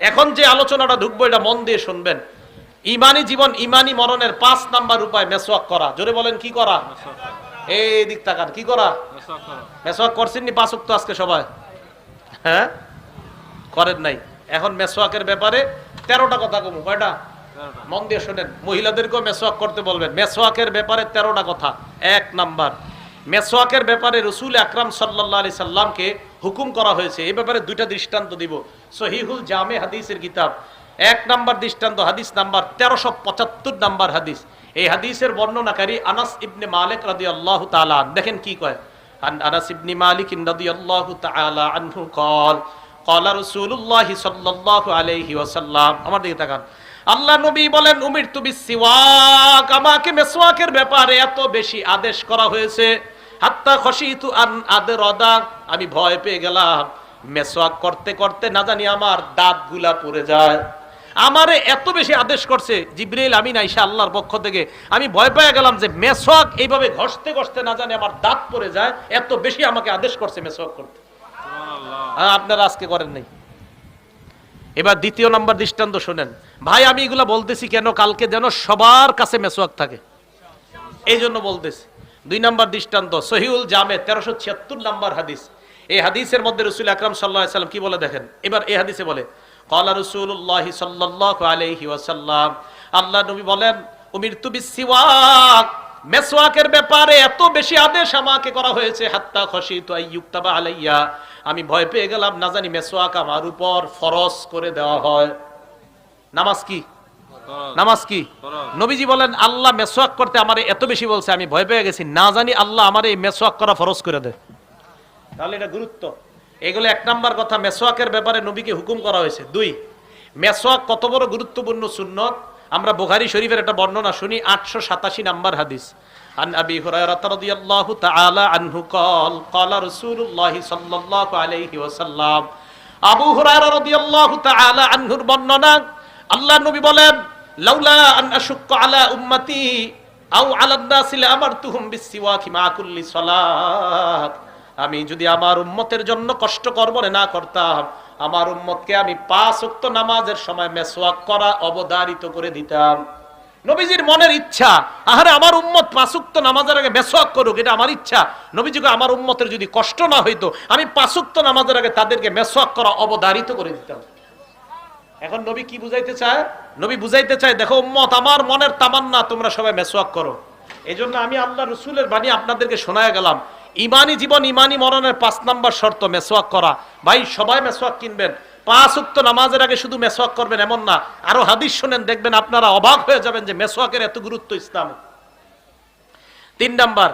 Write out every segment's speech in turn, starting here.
এখন যে আলোচনাটা ঢুকবো এটা মন দিয়ে শুনবেন। ইমানি জীবন ইমানি মরণের 5 নাম্বার উপায় মেসওয়াক করা। জোরে বলেন কি করা? এই দিক তাকান, কি করা? মেসওয়াক করছেন নি 5 ওয়াক্ত আজকে সবাই? হ্যাঁ, করেন নাই। এখন মেসওয়াকের ব্যাপারে 13টা কথা কমু। কয়টা? মন দিয়ে শুনেন। মহিলাদেরকেও মেসওয়াক করতে বলবেন। মেসওয়াকের ব্যাপারে 13টা কথা। 1 নাম্বার, মেসওয়াকের ব্যাপারে রাসূল আকরাম সাল্লাল্লাহু আলাইহি সাল্লামকে হুকুম করা হয়েছে। এই ব্যাপারে 2টা দৃষ্টান্ত দিব। সহিহুল জামে হাদিসের কিতাব 1 নাম্বার দৃষ্টান্ত, হাদিস নাম্বার 1375 নাম্বার হাদিস। এই হাদিসের বর্ণনাকারী আনাস ইবনে মালিক রাদিয়াল্লাহু তাআলা। দেখেন কি কয়। আনাস ইবনে মালিক রাদিয়াল্লাহু তাআলা আনহু قال قال رسول الله صلى الله عليه وسلم। আমার দিকে তাকান। আল্লাহ নবী বলেন, উমিরতু বিসওয়াক, আমাকে মেসওয়াকের ব্যাপারে এত বেশি আদেশ করা হয়েছে, হাত্তা খশিতু আন আদরাদা, আমি ভয় পেয়ে গেলাম মেসওয়াক করতে করতে না জানি আমার দাঁতগুলা পড়ে যায়। আমারে এত বেশি আদেশ করছে জিবরাইল আমিন আয়েশা আল্লাহর পক্ষ থেকে, আমি ভয় পেয়ে গেলাম যে মেসওয়াক এইভাবে ঘষতে ঘষতে না জানি আমার দাঁত পড়ে যায়, এত বেশি আমাকে আদেশ করছে মেসওয়াক করতে। আপনারা আজকে করেন নাই। এবার 2 নাম্বার দৃষ্টান্ত শুনেন। ভাই আমি এগুলা বলতেছি কেন? কালকে যেন সবার কাছে মেসওয়াক থাকে, এই জন্য বলতেছি। 2 নাম্বার দৃষ্টান্ত সহিহুল জামে 1376 নাম্বার হাদিস। এই হাদিসের মধ্যে রাসূল আকরাম সাল্লাল্লাহু আলাইহি ওয়াসাল্লাম কি বলে দেখেন। এবার এই হাদিসে বলে, ক্বালা রাসূলুল্লাহ সাল্লাল্লাহু আলাইহি ওয়াসাল্লাম, আল্লাহ নবী বলেন, উমিরতু বিসওয়াক, মেসওয়াকের ব্যাপারে এত বেশি আদেশ আমাকে করা হয়েছে, হাত্তা খশিতু আইয়ুক্তাবা আলাইয়া, আমি ভয় পেয়ে গেলাম না জানি মেসওয়াক আমার উপর ফরজ করে দেওয়া হয়। নামাজ কি? নামাজ কি? নবীজি বলেন আল্লাহ মেসওয়াক করতে আমারে এত বেশি বলছে, আমি ভয় পেয়ে গেছি না জানি আল্লাহ আমারে এই মেসওয়াক করা ফরজ করে দেয়। তাহলে এটা গুরুত্ব। এগুলো 1 নাম্বার কথা, মেসওয়াকের ব্যাপারে নবীকে হুকুম করা হয়েছে। 2, মেসওয়াক কত বড় গুরুত্বপূর্ণ সুন্নত। আমরা বুখারী শরীফের একটা বর্ণনা শুনি, 887 নাম্বার হাদিস। আন আবি হুরায়রা রাদিয়াল্লাহু তাআলা আনহু قال قال رسول الله صلى الله عليه وسلم। আবু হুরায়রা রাদিয়াল্লাহু তাআলা আনহুর বর্ণনা, আল্লাহর নবী বলেন, লাউলা আন আশুক্কা আলা উম্মতি আও আলান নাসি লামারতুহুম বিসওয়াকি মা কুল্লি সালাত, আমি যদি আমার উম্মতের জন্য কষ্টকর মনে না করতাম, আমার উম্মতকে আমি 5 ওয়াক্ত নামাজের সময় মেসওয়াক করা অবধারিত করে দিতাম। নবীজির মনের ইচ্ছা, আহারে আমার উম্মত 5 ওয়াক্ত নামাজের আগে মেসওয়াক করুক, এটা আমার ইচ্ছা। নবীজিকে আমার উম্মতের যদি কষ্ট না হইতো, আমি 5 ওয়াক্ত নামাজের আগে তাদেরকে মেসওয়াক করা অবধারিত করে দিতাম। এখন নবী কি বুঝাইতে চায়? নবী বুঝাইতে চায়, দেখো উম্মত, আমার মনের তামান্না তোমরা সবাই মেসওয়াক করো। এই জন্য আমি আল্লাহ রসুলের বাণী আপনাদেরকে শোনায় গেলাম। ইমানি জীবন ইমানি মরণের 5 নাম্বার শর্ত মেসওয়াক করা। ভাই সবাই মেসওয়াক কিনবেন, 5 ওয়াক্ত নামাজের আগে শুধু মেসওয়াক করবেন এমন না, আরো হাদিস শুনেন, দেখবেন আপনারা অবাক হয়ে যাবেন যে মেসওয়াকের এত গুরুত্ব ইসলামে। 3 নাম্বার,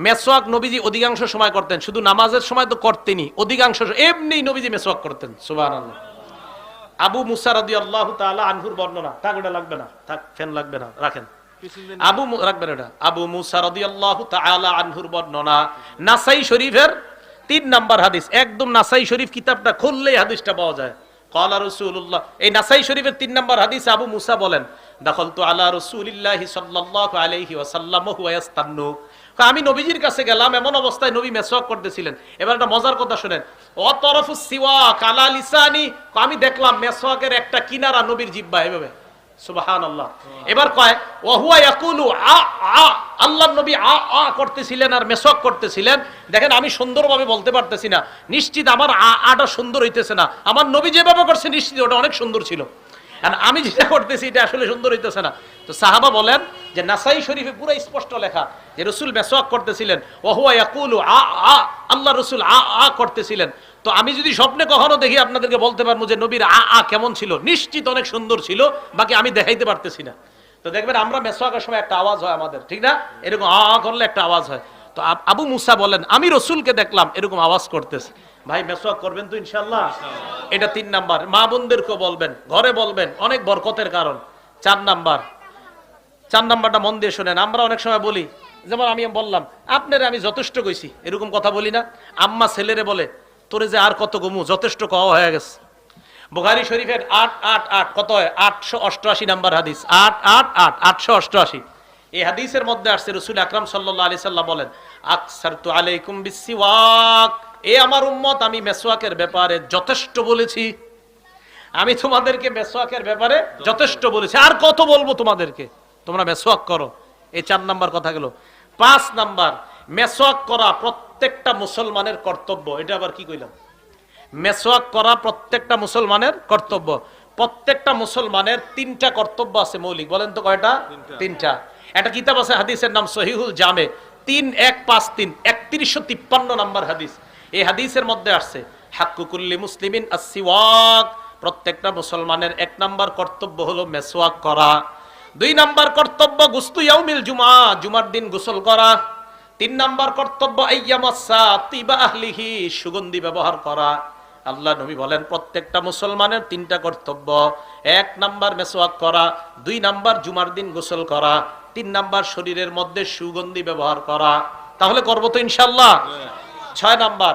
মেসওয়াক নবীজি অধিকাংশ সময় করতেন, শুধু নামাজের সময় তো করতেনই, অধিকাংশ এমনি নবীজি মেসওয়াক করতেন। সুবহানাল্লাহ। আবু মুসা রাদিয়াল্লাহু তাআলা আনহুর বর্ণনা, থাক ওটা লাগবে না, থাক ফ্যান লাগবে না, রাখেন। আবু মুসা রাদিয়াল্লাহু তাআলা আনহুর বর্ণনা, নাসাই শরীফের 3 নাম্বার হাদিস। একদম নাসাই শরীফ কিতাবটা খুললেই হাদিসটা পাওয়া যায়। ক্বালা রাসূলুল্লাহ, এই নাসাই শরীফের 3 নাম্বার হাদিসে আবু মুসা বলেন, দাখালতু আলা রাসূলিল্লাহি সাল্লাল্লাহু আলাইহি ওয়াসাল্লাম ওয়া হুয়া ইয়াস্তান্নু, আমি নবীজির কাছে গেলাম, এমন অবস্থায় নবী মেসওয়াক করতেছিলেন। এবার একটা মজার কথা শুনেন, ওয়া তারাফুস সিওয়াক আলা লিসানি, আমি দেখলাম মেসওয়াকের একটা কিনারা নবীর জিহ্বায় এভাবে। সুবহানাল্লাহ। এবার কয় ওয়া হুয়া ইয়াকুলু আ আ, আল্লাহর নবী আ আ করতেছিলেন আর মেসওয়াক করতেছিলেন। দেখেন আমি সুন্দরভাবে বলতে পারতেছি না, নিশ্চিত আমার আ আটা সুন্দর হইতেছে না, আমার নবী যেভাবে করছে নিশ্চিত ওটা অনেক সুন্দর ছিল, আর আমি যেটা করতেছি এটা আসলে সুন্দর হইতেছে না। তো সাহাবা বলেন যে নাসাই শরীফে পুরো স্পষ্ট লেখা যে রাসূল মেসওয়াক করতেছিলেন, ওয়া হুয়া ইয়াকুলু আ আ, আল্লাহ রাসূল আ আ করতেছিলেন। তো আমি যদি স্বপ্নে কখনো দেখি আপনাদেরকে বলতে পারবো যে নবীর আ আ কেমন ছিল, নিশ্চিত অনেক সুন্দর ছিল, বাকি আমি দেখাইতে পারতেছি না। তো দেখবেন আমরা মেসওয়াকের সময় একটা আওয়াজ হয় আমাদের, ঠিক না? এরকম আ আ করলে একটা আওয়াজ হয়। তো আবু মুসা বলেন আমি রাসূলকে দেখলাম এরকম আওয়াজ করতেছে। ভাই মেসওয়াক করবেন তো ইনশাআল্লাহ? এটা 3 নাম্বার। মা বোনদেরকে বলবেন, ঘরে বলবেন, অনেক বরকতের কারণ। 4 নাম্বারটা মন দিয়ে শোনেন। আমরা অনেক সময় বলি, যেমন আমি বললাম আপনারে আমি যথেষ্ট কইছি, এরকম কথা বলি না? আম্মা ছেলেরে বলে, তোরে যে আর কত গমু, যথেষ্ট কওয়া হয়ে গেছে। বুখারী শরীফের 888 কত হয়? 888 নাম্বার হাদিস। 888 এই হাদিসের মধ্যে আসছে রাসূল আকরাম সাল্লাল্লাহু আলাইহি সাল্লাম বলেন, আকসারতু আলাইকুম বিসওয়াক, এ আমার উম্মত আমি মেসওয়াকের ব্যাপারে যথেষ্ট বলেছি। আমি তোমাদেরকে মেসওয়াকের ব্যাপারে যথেষ্ট বলেছি, আর কত বলবো তোমাদেরকে, তোমরা মেসওয়াক করো। এই 4 নাম্বার কথা গেল। 5 নাম্বার, মেসওয়াক করা প্রত্যেকটা মুসলমানের কর্তব্য। এটা আবার কি কইলাম? মেসওয়াক করা প্রত্যেকটা মুসলমানের কর্তব্য। প্রত্যেকটা মুসলমানের 3টা কর্তব্য আছে মৌলিক। বলেন তো কয়টা? 3টা। একটা কিতাব আছে হাদিসের নাম সহিহুল জামে, 3153 3153 নাম্বার হাদিস। এই হাদিসের মধ্যে আসছে হাক্কু কুল্লি মুসলিমিন আস-সিওয়াক, প্রত্যেকটা মুসলমানের 1 নাম্বার কর্তব্য হলো মেসওয়াক করা। 2 নাম্বার কর্তব্য গুসলু ইয়াউমিল জুমআ, জুমার দিন গোসল করা। 3 নাম্বার কর্তব্য আইয়ামাসা তিবা আহলিহি, সুগন্ধি ব্যবহার করা। আল্লাহ নবী বলেন প্রত্যেকটা মুসলমানের 3টা কর্তব্য। 1 নাম্বার মেসওয়াক করা, 2 নাম্বার জুমার দিন গোসল করা, 3 নাম্বার শরীরের মধ্যে সুগন্ধি ব্যবহার করা। তাহলে করবো তো ইনশাআল্লাহ। 6 নাম্বার,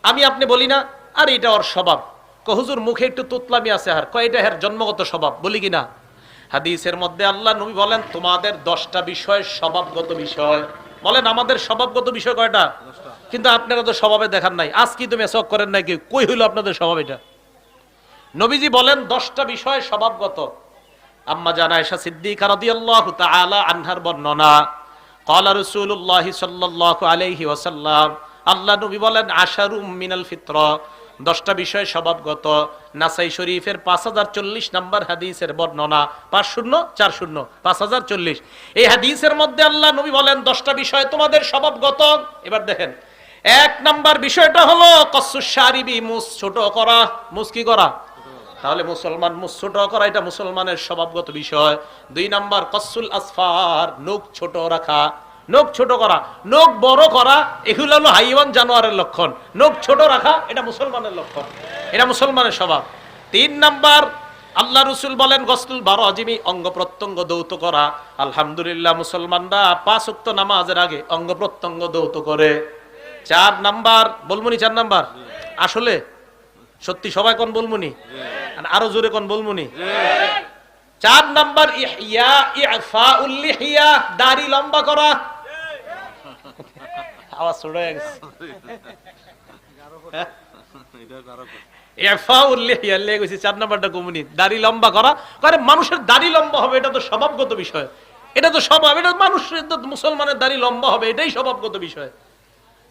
আমি আপনি বলি না আর এটা ওর স্বভাব, হুজুর মুখে একটু তুতলামি আছে, আর কয় এটা এর জন্মগত স্বভাব, বলি কিনা? হাদিসের মধ্যে আল্লাহ নবী বলেন তোমাদের 10টা বিষয় স্বভাবগত বিষয়। বলেন আমাদের স্বভাবগত বিষয় কয়টা? কিন্তু আপনারা তো স্বভাবে দেখান নাই। আজ কি তুমি মেসওয়াক করেন নাই, কই হইলো আপনাদের স্বভাব? এটা নবীজি বলেন 10টা বিষয় স্বভাবগত। আম্মা জানা আয়েশা সিদ্দিকা রাদিয়াল্লাহু তাআলা আনহার বর্ণনা, ক্বালা রাসূলুল্লাহ সাল্লাল্লাহু আলাইহি ওয়াসাল্লাম, আল্লাহ নবী বলেন আশারুম মিনাল ফিতরা, 10টা বিষয় স্বভাবগত। নাসাই শরীফের 5040 নাম্বার হাদিসের বর্ণনা, 5040 5040। এই হাদিসের মধ্যে আল্লাহ নবী বলেন 10টা বিষয় তোমাদের স্বভাবগত। এবার দেখেন, 1 নাম্বার বিষয়টা হলো কসুস শারিবি, মুছ ছোট করা। মুছ কি করা? তাহলে মুসলমান মুছ ছোট করা এটা মুসলমানের স্বভাবগত বিষয়। 2 নাম্বার কসুল আসফার, নখ ছোট রাখা। নখ ছোট করা, নখ বড় করা এগুলো হলো হাইওয়ান জানোয়ারের লক্ষণ। নখ ছোট রাখা এটা মুসলমানের লক্ষণ, এটা মুসলমানের স্বভাব। 3 নাম্বার আল্লাহ রাসূল বলেন গসলুল বারাজিমি, অঙ্গ প্রত্যঙ্গ দৌত করা। আলহামদুলিল্লাহ মুসলমানরা 5 ওয়াক্ত নামাজের আগে অঙ্গ প্রত্যঙ্গ দৌত করে। 4 নাম্বার বলমুনি, 4 নাম্বার আসলে সত্যি সবাই কোন বলমুনি, আরো জোরে কোন বলমুনি? 4 নাম্বার ইহইয়া ইফাউল লিহিয়া, দাড়ি লম্বা করা। আওয়াজ ছোট হয়ে গেছে। ইফাউল লিহিয়া লেগে গেছে। 4 নাম্বারটা কমুনি, দাড়ি লম্বা করা। কারণ মানুষের দাড়ি লম্বা হবে এটা তো স্বভাবগত বিষয়, এটা তো স্বভাব, এটা মানুষের মুসলমানের দাড়ি লম্বা হবে এটাই স্বভাবগত বিষয়।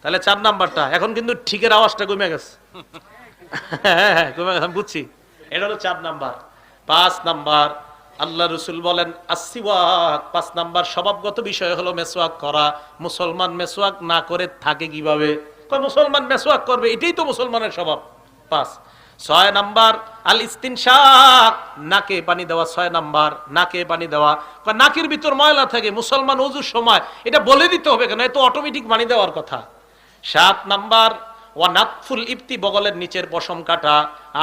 তাহলে 4 নাম্বারটা, এখন কিন্তু ঠিকের আওয়াজটা কমে গেছে। হ্যাঁ কমে গেছে, বুঝছি। এটা হলো 4 নাম্বার। 5 নাম্বার আল্লাহ রাসূল বলেন আসসিওয়াক, 5 নাম্বার স্বভাবগত বিষয় হলো মেসওয়াক করা। মুসলমান মেসওয়াক না করে থাকে কিভাবে? কয় মুসলমান মেসওয়াক করবে, এটাই তো মুসলমানের স্বভাব। 5। 6 নাম্বার আল ইস্তিনশাক, নাকে পানি দেওয়া। 6 নাম্বার নাকে পানি দেওয়া। কয় নাকের ভিতর ময়লা থাকে, মুসলমান ওযুর সময় এটা বলে দিতে হবে কেন? এ তো অটোমেটিক পানি দেওয়ার কথা। 7 নাম্বার ওয়ানাতফুল ইবতি, বগলের নিচের পশম কাটা।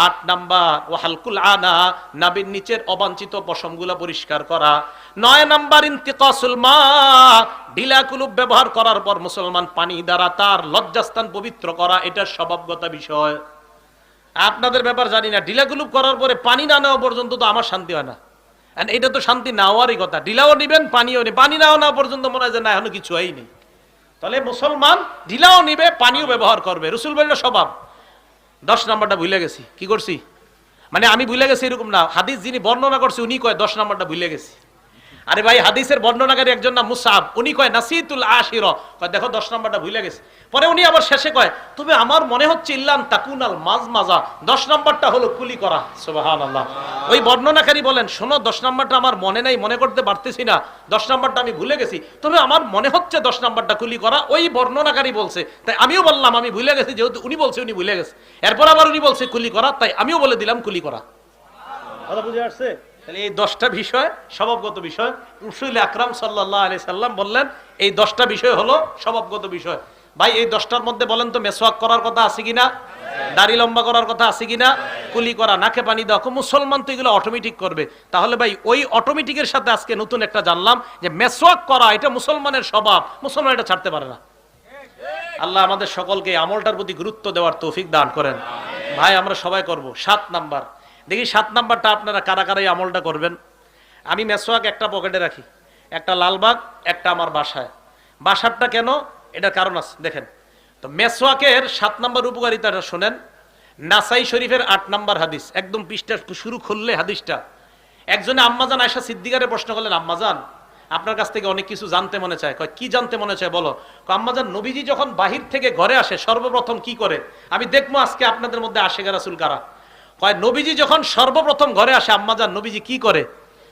8 নাম্বার ওয়াহালকুল আনা, নাভির নিচের অবাঞ্ছিত পশমগুলো পরিষ্কার করা। 9 নাম্বার ইন্তিকাসুল মা, ঢিলা কুলুপ ব্যবহার করার পর মুসলমান পানি দ্বারা তার লজ্জাস্থান পবিত্র করা, এটা স্বভাবগত বিষয়। আপনাদের ব্যাপার জানি না, ঢিলা কুলুপ করার পরে পানি না নেওয়া পর্যন্ত তো আমার শান্তি হয় না। এটা তো শান্তি নেওয়ারই কথা, ঢিলাও নিবেন পানিও নেই, পানি নেওয়া না পর্যন্ত মনে হয় যে না এখনো কিছু হয়নি। তাহলে মুসলমান ঢিলাও নিবে পানিও ব্যবহার করবে, রাসূল বলেন স্বভাব। 10 নাম্বারটা ভুলে গেছি, কি করছি মানে আমি ভুলে গেছি এরকম না, হাদিস যিনি বর্ণনা করছে উনি কয় 10 নাম্বারটা ভুলে গেছি। আরে ভাই হাদিসের বর্ণনাকারী একজন না মুসাব, উনি কয় নাসিতুল আশিরা, কয় দেখো 10 নাম্বারটা ভুলে গেছে। পরে উনি আবার শেষে কয় তবে আমার মনে হচ্ছে ইল্লান তাকুনাল মাজমাজা, 10 নাম্বারটা হলো কুলি করা। সুবহানাল্লাহ। ওই বর্ণনাকারী বলেন শোনো 10 নাম্বারটা আমার মনে নাই, মনে করতে পারতেছি না, 10 নাম্বারটা আমি ভুলে গেছি, তবে আমার মনে হচ্ছে 10 নাম্বারটা কুলি করা। ওই বর্ণনাকারী বলছে, তাই আমিও বললাম আমি ভুলে গেছি, যেহেতু উনি বলছে উনি ভুলে গেছে। এরপর আবার উনি বলছে কুলি করা, তাই আমিও বলে দিলাম কুলি করা। কথা বুঝে আসছে? তাহলে এই 10টা বিষয় স্বভাবগত বিষয়। রাসূল আকরাম সাল্লাল্লাহু আলাইহি সাল্লাম বললেন এই 10টা বিষয় হলো স্বভাবগত বিষয়। ভাই এই 10টার মধ্যে বলেন তো মেসওয়াক করার কথা আছে কিনা, দাড়ি লম্বা করার কথা আছে কিনা, কুলি করা, নাকে পানি দেওয়া, মুসলমান তো এগুলো অটোমেটিক করবে। তাহলে ভাই ওই অটোমেটিকের সাথে আজকে নতুন একটা জানলাম যে মেসওয়াক করা এটা মুসলমানের স্বভাব, মুসলমান এটা ছাড়তে পারে না। আল্লাহ আমাদের সকলকে আমলটার প্রতি গুরুত্ব দেওয়ার তৌফিক দান করেন। ভাই আমরা সবাই করব। 7 নাম্বার দেখি, 7 নাম্বারটা আপনারা কারা কারা এই আমলটা করবেন। আমি মেসওয়াক একটা পকেটে রাখি, একটা লালবাগ, একটা আমার বাসায়। বাসারটা কেন, এটার কারণ আছে দেখেন। তো মেসওয়াকের 7 নাম্বার উপকারিতাটা শোনেন। নাসাই শরীফের 8 নম্বর হাদিস, একদম পৃষ্ঠা শুরু খুললে হাদিসটা। একজনে আম্মাজান আয়েশা সিদ্দিকারে প্রশ্ন করলেন, আম্মাজান আপনার কাছ থেকে অনেক কিছু জানতে মনে চায়। কয় কি জানতে মনে চায় বলো। আম্মাজান নবীজি যখন বাহির থেকে ঘরে আসে সর্বপ্রথম কি করে, আমি দেখবো আজকে আপনাদের মধ্যে আশেখা রাসূল কারা। কয় নবীজি যখন সর্বপ্রথম ঘরে আসে আম্মাজান নবীজি কি করে।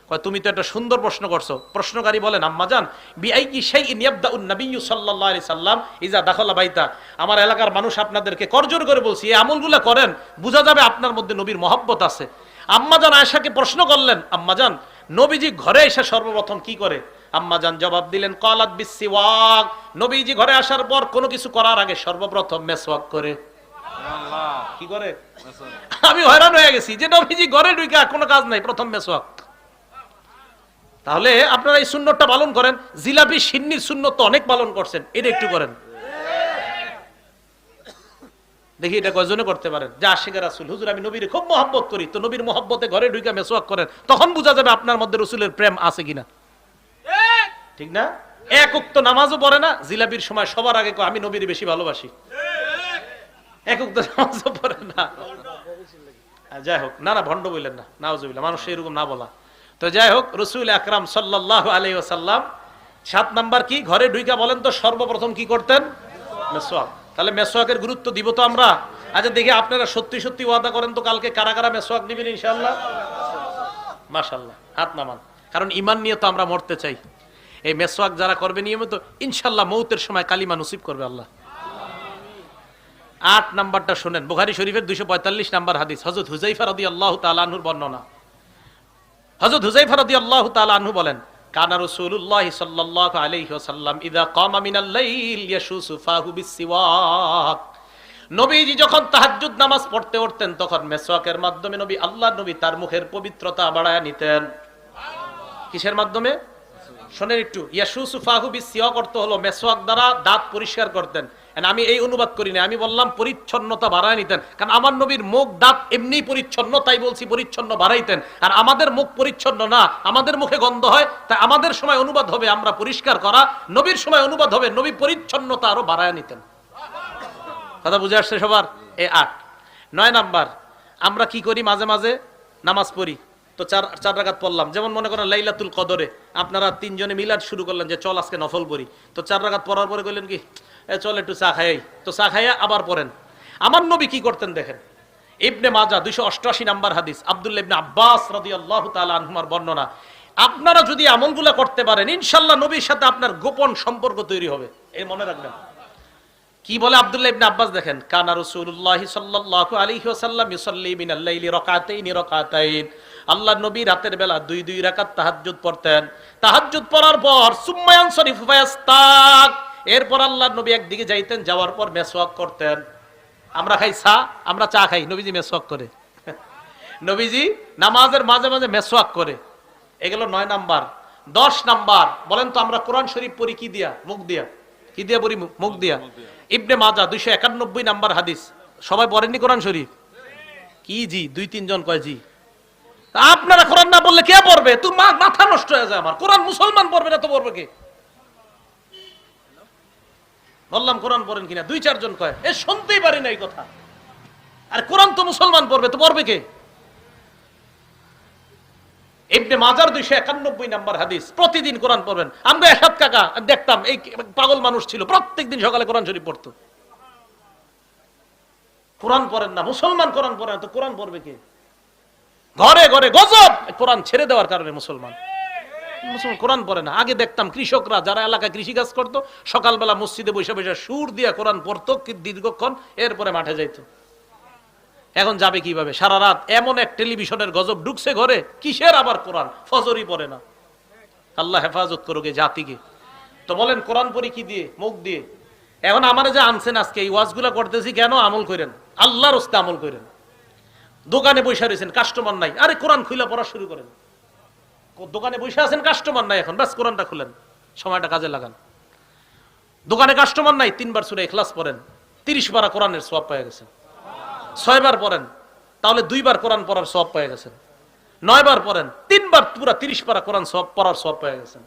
কয় তুমি তো একটা সুন্দর প্রশ্ন করছো। প্রশ্নকারী বলেন, আম্মাজান বিআইয়ি শাইইন ইয়াবদাউন নাবিয়্যু সাল্লাল্লাহু আলাইহি সাল্লাম ইযা দাখালা বাইতা। আমার এলাকার মানুষ আপনাদেরকে করজোর করে বলছি এই আমলগুলো করেন, বোঝা যাবে আপনার মধ্যে নবীর মহব্বত আছে। আম্মাজান আয়েশাকে প্রশ্ন করলেন, আম্মাজান নবীজি ঘরে এসে সর্বপ্রথম কি করে। আম্মাজান জবাব দিলেন, ক্বালাত বিসসিওয়াক। নবীজি ঘরে আসার পর কোনো কিছু করার আগে সর্বপ্রথম মেসওয়াক করে। কি করে? আমি হয়রান হয়ে গেছি যে নবীজি ঘরে ঢুকে কোনো কাজ নাই, প্রথম মেসওয়াক। তাহলে আপনারা এই সুন্নতটা পালন করেন। জিলাপি সিন্নির সুন্নত তো অনেক পালন করছেন, এটা একটু করেন দেখি এটা কয়জনে করতে পারেন। যে আশিক রাসূল, হুজুর আমি নবীর খুব মহব্বত করি, তো নবীর মহব্বতে ঘরে ঢুকে মেসওয়াক করেন, তখন বোঝা যাবে আপনার মধ্যে রাসূলের প্রেম আছে কিনা। ঠিক না? এক ওয়াক্ত নামাজও পড়ে না, জিলাপির সময় সবার আগে কয় আমি নবীর বেশি ভালোবাসি। এক ওয়াক্ত নামাজও পড়ে না। যাই হোক, না না ভণ্ড বললেন না, নাউজুবিল্লাহ, মানুষ এরকম না বলা। তো যাই হোক, রাসূল আকরাম সাল্লাল্লাহু আলাইহি ওয়াসাল্লাম 7 নাম্বার কি ঘরে ঢুইকা বলেন তো সর্বপ্রথম কি করতেন? মেসওয়াক। তাহলে মেসওয়াকের গুরুত্ব দিব তো আমরা। আচ্ছা দেখি আপনারা সত্যি সত্যি ওয়াদা করেন তো কালকে কারা কারা মেসওয়াক দিবেন ইনশাআল্লাহ। মাশাআল্লাহ, হাত নামান। কারণ ঈমান নিয়ে তো আমরা মরতে চাই। এই মেসওয়াক যারা করবে নিয়মিত ইনশাআল্লাহ মৌতের সময় কালিমা নসিব করবে আল্লাহ। 8 নাম্বারটা শুনেন, বুখারী শরীফের 245 নাম্বার হাদিস, হযরত হুযায়ফা রাদিয়াল্লাহু তাআলা আনহুর বর্ণনা। হযরত হুযায়ফা রাদিয়াল্লাহু তাআলা আনহু বলেন, কানা রাসূলুল্লাহ সাল্লাল্লাহু আলাইহি ওয়াসাল্লাম ইযা কামা মিনাল লাইল ইয়াশুসু ফাহু বিসসিওয়াক। নবীজি যখন তাহাজ্জুদ নামাজ পড়তে উঠতেন তখন মেসওয়াকের মাধ্যমে নবী আল্লাহর নবী তার মুখের পবিত্রতা বাড়ায়া নিতেন। কিসের মাধ্যমে? শুনেন একটু। ইয়াশুসু ফাহু বিসসিওয়াক অর্থ হলো মেসওয়াক দ্বারা দাঁত পরিষ্কার করতেন। আমি এই অনুবাদ করি না, আমি বললাম পরিচ্ছন্নতা বাড়ায় নিতেন। কারণ আমার নবীর মুখ দাঁত এমনি পরিচ্ছন্ন, তাই বলছি পরিচ্ছন্ন বাড়াইতেন। আর আমাদের মুখ পরিচ্ছন্ন না, আমাদের মুখে গন্ধ হয়, তাই আমাদের সময় অনুবাদ হবে আমরা পরিষ্কার করা, নবীর সময় অনুবাদ হবে নবী পরিচ্ছন্নতা আরো বাড়ায় নিতেন। কথা বুঝে আসছে সবার? এই 8। 9 নাম্বার, আমরা কি করি মাঝে মাঝে নামাজ পড়ি তো 4 রাকাত পড়লাম। যেমন মনে করেন লাইলাতুল কদরে আপনারা 3 জনে মিলাদ শুরু করলেন যে চল আজকে নফল পড়ি। তো 4 রাকাত পড়ার পরে কইলেন কি চল একটু চা খাই, তো চা খাইয়া আবার পড়েন। আমার নবী কি করতেন দেখেন। ইবনে মাজাহ 288 নাম্বার হাদিস, আব্দুল্লাহ ইবনে আব্বাস রাদিয়াল্লাহু তাআলা আনহুমার বর্ণনা। আপনারা যদি আমলগুলো করতে পারেন ইনশাআল্লাহ নবীর সাথে আপনার গোপন সম্পর্ক তৈরি হবে, এই মনে রাখবেন। কি বলে আব্দুল্লাহ ইবনে আব্বাস দেখেন, কানা রাসূলুল্লাহ সাল্লাল্লাহু আলাইহি ওয়াসাল্লাম ইউসাল্লি মিনাল লাইলি রাকাতাইন। আল্লাহর নবী রাতের বেলা 2 রাকাত তাহাজ্জুদ পড়তেন। তাহাজ্জুদ পড়ার পর সুম্মা ইয়ানসারিফু ফায়াস্তাক, এরপর আল্লাহর নবী একদিকে যাইতেন, যাওয়ার পর মেসওয়াক করতেন। আমরা খাই চা, আমরা চা খাই, নবীজি মেসওয়াক করে। নবীজি নামাজের মাঝে মাঝে মেসওয়াক করে। এগুলো 9 নাম্বার। 10 নাম্বার বলেন তো আমরা কোরআন শরীফ পড়ি কি দিয়া? মুখ দিয়া। কি দিয়া পড়ি? মুখ দিয়া। ইবনে মাজাহ 291 নাম্বার হাদিস, সবাই পড়েননি কোরআন শরীফ? কি জি? 2-3 জন কয় জি। আপনারা কোরআন না বললে কে পড়বে? তুই মাথা নষ্ট হয়ে যায় আমার। কোরআন মুসলমান পড়বে না তো পড়বে কে? বললাম কোরআন পড়েন কিনা, 2-4 জন কয়, এ শুনতেই পারি না এই কথা। আর কোরআন তো মুসলমান পড়বে, তো পড়বে কে? ইবনে মাজাহ 291 নাম্বার হাদিস, প্রতিদিন কোরআন পড়বেন। আমরা এরশাদ কাকা দেখতাম, এই পাগল মানুষ ছিল, প্রত্যেকদিন সকালে কোরআন শরীফ পড়তো। কোরআন পড়েন না, মুসলমান কোরআন পড়ে না, তো কোরআন পড়বে কে? ঘরে ঘরে গজব, কোরআন ছেড়ে দেওয়ার কারণে মুসলমান কোরআন পড়ে না। আগে দেখতাম কৃষকরা যারা এলাকায় কৃষি কাজ করতো সকালবেলা মসজিদে বসে বসে সুর দিয়া কোরআন পড়তো দীর্ঘক্ষণ, এরপরে মাঠে যাইতো। এখন যাবে কিভাবে? সারা রাত এমন এক টেলিভিশনের গজব ঢুকছে ঘরে, কিসের আবার কোরআন? ফজরই পড়ে না। আল্লাহ হেফাজত করুক এই জাতিকে। তো বলেন কোরআন পড়ি কি দিয়ে? মুখ দিয়ে। এখন আমারে যে আনছেন আজকে এই ওয়াজগুলা করতেছি কেন? আমল করেন, আল্লাহর রাস্তায় আমল করেন। দোকানে বসে রয়েছেন, কাস্টমার নাই, আরে কোরআন খুলে পড়া শুরু করেন। দোকানে বসে আছেন, কাস্টমার নাই, এখন ব্যাস কোরআনটা খুলেন, সময়টা কাজে লাগান। দোকানে কাস্টমার নাই, 3 বার সূরা ইখলাস পড়েন, 30 পারা কোরআনের সওয়াব পেয়ে গেছেন। 6 বার পড়েন, তাহলে 2 বার কোরআন পড়ার সওয়াব পেয়ে গেছেন। 9 বার পড়েন, 3 বার পুরা 30 পারা কোরআন সওয়াব পড়ার সওয়াব পেয়ে গেছেন।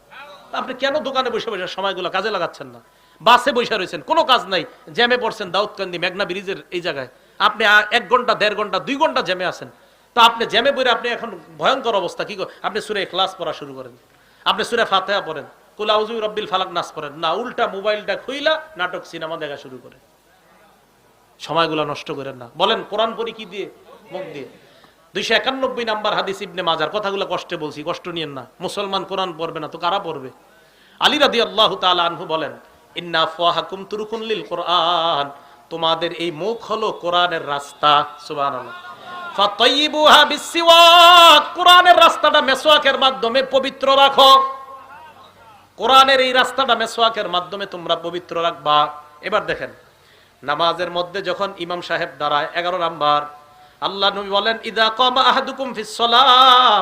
আপনি কেন দোকানে বসে বসে সময়গুলো কাজে লাগাচ্ছেন না? বাসে বসে রয়েছেন, কোনো কাজ নাই, জ্যামে পড়ছেন, দাউদকান্দি মেঘনা ব্রিজের এই জায়গায়, আপনি 1 ঘন্টা 1.5 ঘন্টা 2 ঘন্টা জ্যামে আছেন, তো আপনি জ্যামে পড়ে আপনি এখন ভয়ঙ্কর অবস্থা কি আপনি সূরা ইখলাস পড়া শুরু করেন, আপনি সূরা ফাতিহা পড়েন, কুল আউযু বিরাব্বিল ফালাক নাস পড়েন, না উল্টা মোবাইলটা খুইলা নাটক সিনেমা দেখা শুরু করেন। সময়গুলো নষ্ট করেন না। বলেন কোরআন পড়ি কি দিয়ে? মুখ দিয়ে। 291 নাম্বার হাদিস ইবনে মাজার, কথাগুলো কষ্টে বলছি, কষ্ট নিয়েন না। মুসলমান কোরআন পড়বে না তো কারা পড়বে? আলী রাদিয়াল্লাহু তাআলা আনহু বলেন, ইন্না আফওয়াহাকুম তুরুকুন লিল কোরআন, তোমাদের এই মুখ হলো কোরআনের রাস্তা। সুবহানাল্লাহ। ফাতাইয়িবুহা বিসসিওয়াক, কোরআনের রাস্তাটা মেসওয়াকের মাধ্যমে পবিত্র রাখো। কোরআনের এই রাস্তাটা মেসওয়াকের মাধ্যমে তোমরা পবিত্র রাখবা। এবার দেখেন, নামাজের মধ্যে যখন ইমাম সাহেব দাঁড়ায় 11 নাম্বার, আল্লাহ নবী বলেন, ইযা কামা আহাদুকুম ফিস সালাহ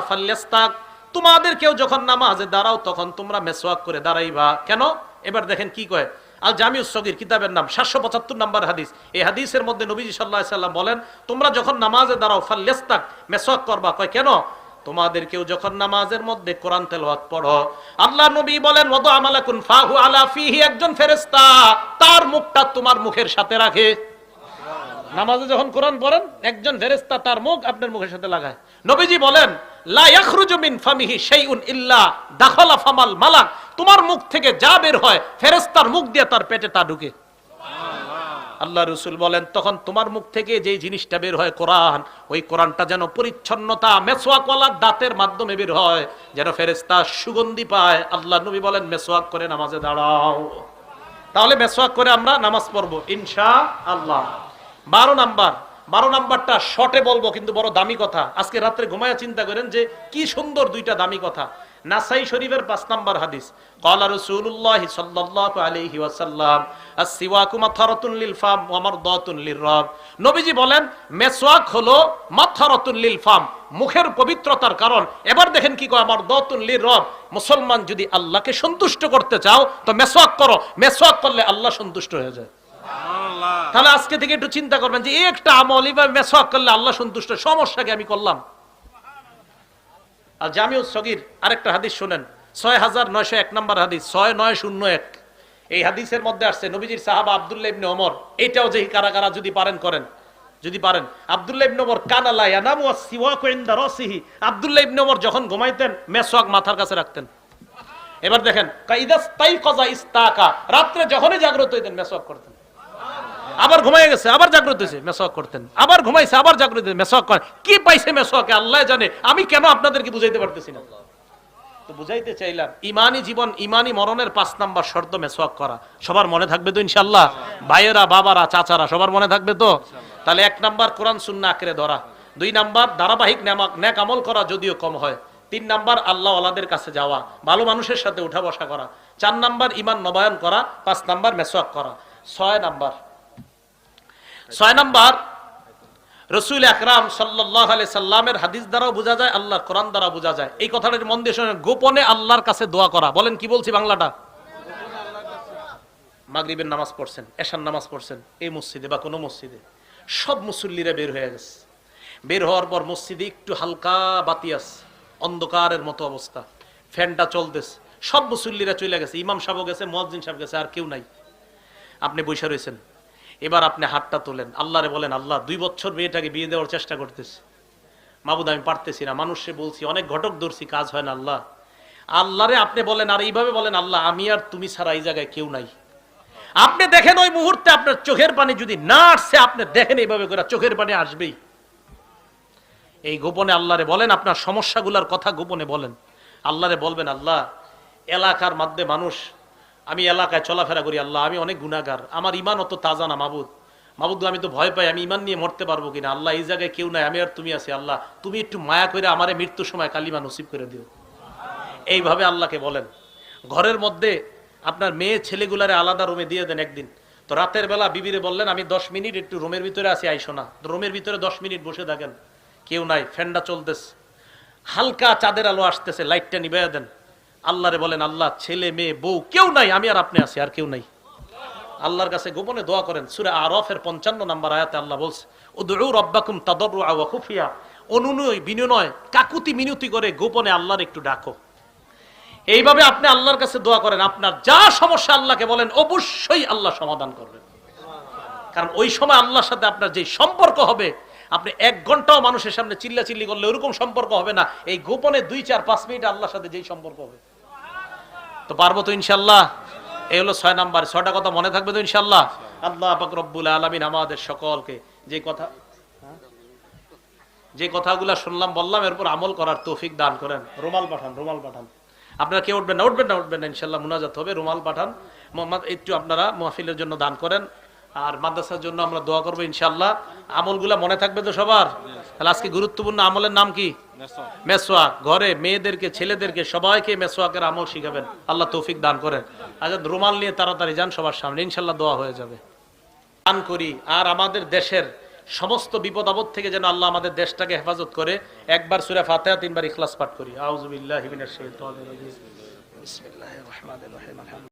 ফালইস্তাক, তোমাদের কেউ যখন নামাজে দাঁড়াও তখন তোমরা মেসওয়াক করে দাঁড়াইবা। কেন? এবার দেখেন কি কয়, আল জামিউস সগীর কিতাবের নাম 775 নাম্বার হাদিস। এই হাদিসের মধ্যে নবীজি সাল্লাল্লাহু আলাইহি সাল্লাম বলেন, তোমরা যখন নামাজে দাঁড়াও ফালইস্তাক, মেসওয়াক করবা। কয় কেন? তোমাদের কেউ যখন নামাজের মধ্যে কোরআন তেলাওয়াত পড়ো, আল্লাহ নবী বলেন, ওয়াদা আমালাকুন ফাহু আলা ফিহি, একজন ফেরেশতা তার মুখটা তোমার মুখের সাথে রাখে। নামাজে যখন কোরআন পড়েন, একজন ফেরেশতা তার মুখ আপনার মুখের সাথে লাগায়। নবীজি বলেন, লা ইয়াখরুজু মিন ফামিহি শাইউন ইল্লা দাখালা ফামাল মালাক, তোমার মুখ থেকে যা বের হয় ফেরেশতার মুখ দিয়ে তার পেটে তা ঢুকে। আল্লাহ রাসূল বলেন, তখন তোমার মুখ থেকে যেই জিনিসটা বের হয় কোরআন, ওই কোরআনটা যেন পরিচ্ছন্নতা মেসওয়াকওয়ালা দাঁতের মাধ্যমে বের হয়, যেন ফেরেশতা সুগন্ধি পায়। আল্লাহ নবী বলেন, মেসওয়াক করে নামাজে দাঁড়াও। তাহলে মেসওয়াক করে আমরা নামাজ পড়বো ইনশাআল্লাহ। 12 নাম্বারটা শর্টে বলবো, কিন্তু বড় দামি কথা। আজকে রাত্রে ঘুমায়া চিন্তা করেন যে কি সুন্দর দুইটা দামি কথা। নাসাই শরীফের 5 নাম্বার হাদিস, ক্বালা রাসূলুল্লাহ সাল্লাল্লাহু আলাইহি ওয়াসাল্লাম, আস-সিওয়াকু মাতহারাতুন লিল ফাম ওয়া মারদাতুন লির-রাব। নবীজি বলেন, মেসওয়াক হলো মাতহারাতুন লিল ফাম, মুখের পবিত্রতার কারণ। এবার দেখেন কি কয়, মারদাতুন লির-রাব, মুসলমান যদি আল্লাহকে সন্তুষ্ট করতে চাও তো মেসওয়াক করো, মেসওয়াক করলে আল্লাহ সন্তুষ্ট হয়ে যায়। তাহলে আজকে থেকে একটু চিন্তা করবেন যে এই একটা আমল এবার মেসওয়াক করলে আল্লাহ সন্তুষ্ট, সমস্যাকে আমি করলাম। আর জামিউস সগীর আরেকটা হাদিস শুনেন, 6901 নাম্বার হাদিস, 6901। এই হাদিসের মধ্যে আসছে, নবীজির সাহাবা আব্দুল্লাহ ইবনে ওমর, এটাও যে কারা কারা যদি পারেন করেন, যদি পারেন। আব্দুল্লাহ ইবনে ওমর কানা লা ইয়ানামু ওয়াস-সিওয়াকু ইনদা রাসিহি, আব্দুল্লাহ ইবনে ওমর যখন ঘুমাইতেন মেসওয়াক মাথার কাছে রাখতেন। এবার দেখেন, কাইদাস তাইকাযা ইস্তাকা, রাতে যখনই জাগ্রত হইতেন মেসওয়াক করতেন। আবার ঘুমায় গেছে, আবার জাগ্রত হয়েছে, মেসওয়াক করতেন। আবার ঘুমাইছে, আবার জাগ্রত হয়েছে, মেসওয়াক করেন। কি পাইছে মেসওয়াকে আল্লাহ জানে, আমি কেন আপনাদেরকে বুঝাইতে পারতেছি না। তো বুঝাইতে চাইলাম, ইমানি জীবন, ইমানি মরণের 5 নাম্বার শর্ত মেসওয়াক করা। সবার মনে থাকবে তো ইনশাআল্লাহ? ভাইয়েরা, বাবারা, চাচারা, সবার মনে থাকবে তো? তাহলে 1 নাম্বার কোরআন সুন্নাহ আঁকড়ে ধরা, 2 নাম্বার ধারাবাহিক নেক আমল করা, যদিও কম হয়, 3 নাম্বার আল্লাহ ওয়ালাদের কাছে যাওয়া, ভালো মানুষের সাথে উঠা বসা করা, 4 নাম্বার ইমান নবায়ন করা, 5 নাম্বার মেসওয়াক করা। 6 নাম্বার রাসূল আকরাম সাল্লাল্লাহু আলাইহি সাল্লামের হাদিস দ্বারাও বোঝা যায়, আল্লাহর কোরআন দ্বারা বোঝা যায়। এই কথাটা মন দিয়ে শুনেন, গোপনে আল্লাহর কাছে দোয়া করা। বলেন কি বলছি বাংলাটা? মাগরিবের নামাজ পড়ছেন, এশার নামাজ পড়ছেন, এই মসজিদে বা কোনো মসজিদে সব মুসল্লিরা বের হয়ে গেছে। বের হওয়ার পর মসজিদে একটু হালকা বাতি আছে, অন্ধকারের মতো অবস্থা, ফ্যানটা চলতেছে, সব মুসল্লিরা চলে গেছে, ইমাম সাহেব গেছে, মুয়াজ্জিন সাহেব গেছে, আর কেউ নাই। আপনি বসে রয়েছেন। এবার আপনি হাতটা তোলেন, আল্লাহরে বলেন, আল্লাহ 2 বছর মেয়েটাকে বিয়ে দেওয়ার চেষ্টা করতেছি, মাবুদ আমি পারতেছি না, মানুষে বলছি, অনেক ঘটক ধরছি, কাজ হয় না। আল্লাহ, আল্লাহরে আপনি বলেন, আর এইভাবে বলেন, আল্লাহ আমি আর তুমি ছাড়া এই জায়গায় কেউ নাই। আপনি দেখেন ওই মুহূর্তে আপনার চোখের পানি যদি না আসছে, আপনি দেখেন এইভাবে করে চোখের পানি আসবেই। এই গোপনে আল্লাহরে বলেন, আপনার সমস্যাগুলোর কথা গোপনে বলেন। আল্লাহরে বলবেন, আল্লাহ এলাকার মধ্যে মানুষ, আমি এলাকায় চলাফেরা করি, আল্লাহ আমি অনেক গুনাহগার, আমার ইমান অত তাজা না, মাবুদ আমি তো ভয় পাই, আমি ইমান নিয়ে মরতে পারবো কিনা। আল্লাহ এই জায়গায় কেউ নাই, আমি আর তুমি আছি, আল্লাহ তুমি একটু মায়া করে আমারে মৃত্যুর সময় কালিমা নসিব করে দিও। এইভাবে আল্লাহকে বলেন। ঘরের মধ্যে আপনার মেয়ে ছেলেগুলারে আলাদা রুমে দিয়ে দেন একদিন। তো রাতের বেলা বিবিরে বললেন, আমি 10 মিনিট একটু রুমের ভিতরে আসি, আইসো না। রুমের ভিতরে 10 মিনিট বসে থাকেন, কেউ নাই, ফ্যানটা চলতেছে, হালকা চাঁদের আলো আসতেছে, লাইটটা নিভাইয়া দেন। আল্লাহরে বলেন, আল্লাহ ছেলে মেয়ে বউ কেউ নাই, আমি আর আপনি আছি, আর কেউ নাই। আল্লাহর কাছে গোপনে দোয়া করেন। সূরা আরাফের 55 নম্বর আয়াতে আল্লাহ বলছে, উদউ রাব্বাকুম তাদাররুআ ওয়া খুফিয়া, অনুনয় বিনয় কাকুতি মিনতি করে গোপনে আল্লাহর একটু ডাকো। এইভাবে আপনি আল্লাহর কাছে দোয়া করেন, আপনার যা সমস্যা আল্লাহকে বলেন, অবশ্যই আল্লাহ সমাধান করবেন। কারণ ওই সময় আল্লাহর সাথে আপনার যে সম্পর্ক হবে, আপনি 1 ঘন্টাও মানুষের সামনে চিল্লাচিল্লি করলে ওরকম সম্পর্ক হবে না, এই গোপনে 2, 4, 5 মিনিট আল্লাহর সাথে যেই সম্পর্ক হবে। তো পারবো তো ইনশাআল্লাহ? এই হলো 6 নাম্বার। 6টা কথা মনে থাকবে তো ইনশাআল্লাহ? আল্লাহ পাক রব্বুল আলামিন আমাদের সকলকে যে কথাগুলো শুনলাম বললাম এরপর আমল করার তৌফিক দান করেন। রুমাল পাঠান, রুমাল পাঠান। আপনারা কেউ উঠবেন না ইনশাআল্লাহ, মুনাজাত হবে, রুমাল পাঠান। মোহাম্মদ একটু আপনারা মাহফিলের জন্য দান করেন, আর মাদ্রাসার জন্য আমরা দোয়া করবো ইনশাআল্লাহ। আমলগুলা মনে থাকবে তো সবার? তাহলে আজকে গুরুত্বপূর্ণ আমলের নাম কি? মেসওয়াক। ঘরে মেয়েদেরকে, ছেলেদেরকে সবাইকে মেসওয়াকের আমল শিখাবেন। আল্লাহ তৌফিক দান করেন। আচ্ছা, রুমাল নিয়ে তাড়াতাড়ি যান সবার সামনে, ইনশাআল্লাহ দোয়া হয়ে যাবে। দান করি, আর আমাদের দেশের সমস্ত বিপদ আপদ থেকে যেন আল্লাহ আমাদের দেশটাকে হেফাজত করে। একবার সূরা ফাতিহা, 3 বার ইখলাস পাঠ করি। আউযু বিল্লাহি মিনাশ শাইতানির রাজিম। বিসমিল্লাহির রহমানির রহিম।